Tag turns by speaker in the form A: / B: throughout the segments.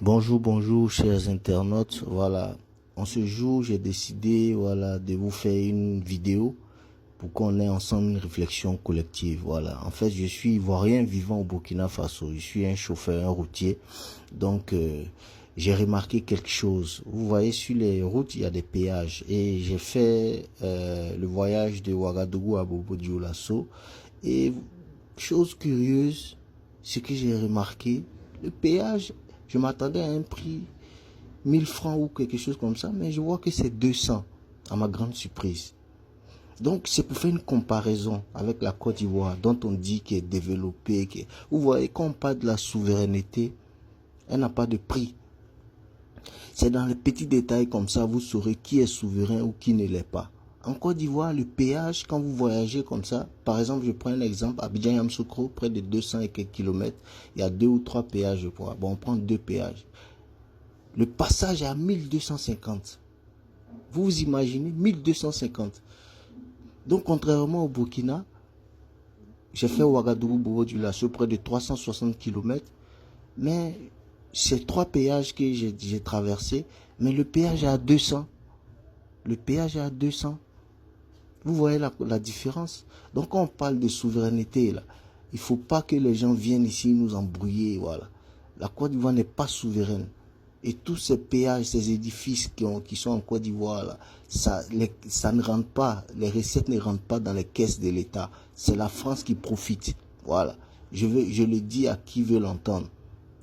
A: Bonjour, bonjour, chers internautes. Voilà, en ce jour, j'ai décidé, de vous faire une vidéo pour qu'on ait ensemble une réflexion collective. Voilà, en fait, je suis ivoirien vivant au Burkina Faso. Je suis un chauffeur, un routier. Donc, j'ai remarqué quelque chose. Vous voyez, sur les routes, il y a des péages. Et j'ai fait le voyage de Ouagadougou à Bobo-Dioulasso. Et chose curieuse, ce que j'ai remarqué, le péage, je m'attendais à un prix 1000 francs ou quelque chose comme ça, mais je vois que c'est 200, à ma grande surprise. Donc, c'est pour faire une comparaison avec la Côte d'Ivoire, dont on dit qu'elle est développée. Vous voyez, quand on parle de la souveraineté, elle n'a pas de prix. C'est dans les petits détails comme ça, vous saurez qui est souverain ou qui ne l'est pas. En Côte d'Ivoire, le péage, quand vous voyagez comme ça, par exemple, je prends un exemple, Abidjan-Yamoussoukro, près de 200 et quelques kilomètres, il y a 2 ou 3 péages, je crois. Bon, on prend 2 péages. Le passage est à 1250. Vous vous imaginez, 1250. Donc, contrairement au Burkina, j'ai fait Ouagadougou-Bobo-Dioulasso, près de 360 kilomètres, mais c'est 3 péages que j'ai traversés, mais le péage est à 200. Le péage est à 200. Vous voyez la différence. Donc quand on parle de souveraineté, là, il ne faut pas que les gens viennent ici nous embrouiller. Voilà. La Côte d'Ivoire n'est pas souveraine. Et tous ces péages, ces édifices qui sont en Côte d'Ivoire, ça ne rentre pas, les recettes ne rentrent pas dans les caisses de l'État. C'est la France qui profite. Voilà. Je le dis à qui veut l'entendre.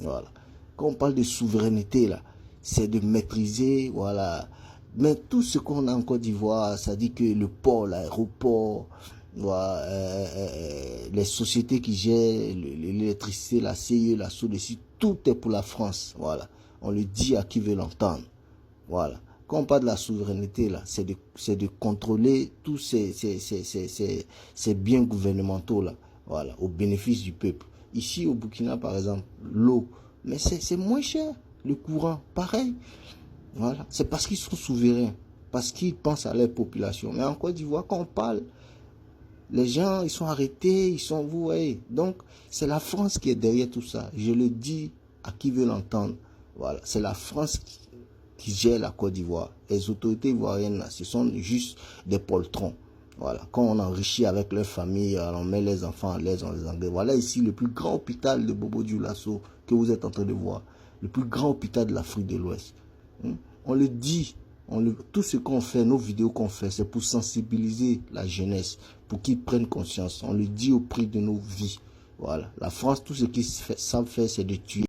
A: Voilà. Quand on parle de souveraineté, là, c'est de maîtriser, voilà. Mais tout ce qu'on a en Côte d'Ivoire, ça dit que le port, l'aéroport, voilà, les sociétés qui gèrent l'électricité, la CIE, la SODECI, tout est pour la France. Voilà. On le dit à qui veut l'entendre. Voilà. Quand on parle de la souveraineté, là, c'est de contrôler tous ces biens gouvernementaux, là, voilà, au bénéfice du peuple. Ici, au Burkina, par exemple, l'eau, mais c'est moins cher. Le courant, pareil. Voilà. C'est parce qu'ils sont souverains, parce qu'ils pensent à leur population. Mais en Côte d'Ivoire, quand on parle, les gens, ils sont arrêtés, vous voyez. Donc, c'est la France qui est derrière tout ça. Je le dis à qui veut l'entendre. Voilà. C'est la France qui gère la Côte d'Ivoire. Les autorités ivoiriennes, là, ce sont juste des poltrons. Voilà. Quand on enrichit avec leur famille, on met les enfants à l'aise, on les engage. Voilà ici le plus grand hôpital de Bobo-Dioulasso que vous êtes en train de voir. Le plus grand hôpital de l'Afrique de l'Ouest. On le dit, tout ce qu'on fait, nos vidéos qu'on fait, c'est pour sensibiliser la jeunesse, pour qu'ils prennent conscience. On le dit au prix de nos vies. Voilà. La France, tout ce qu'ils savent faire, c'est de tuer.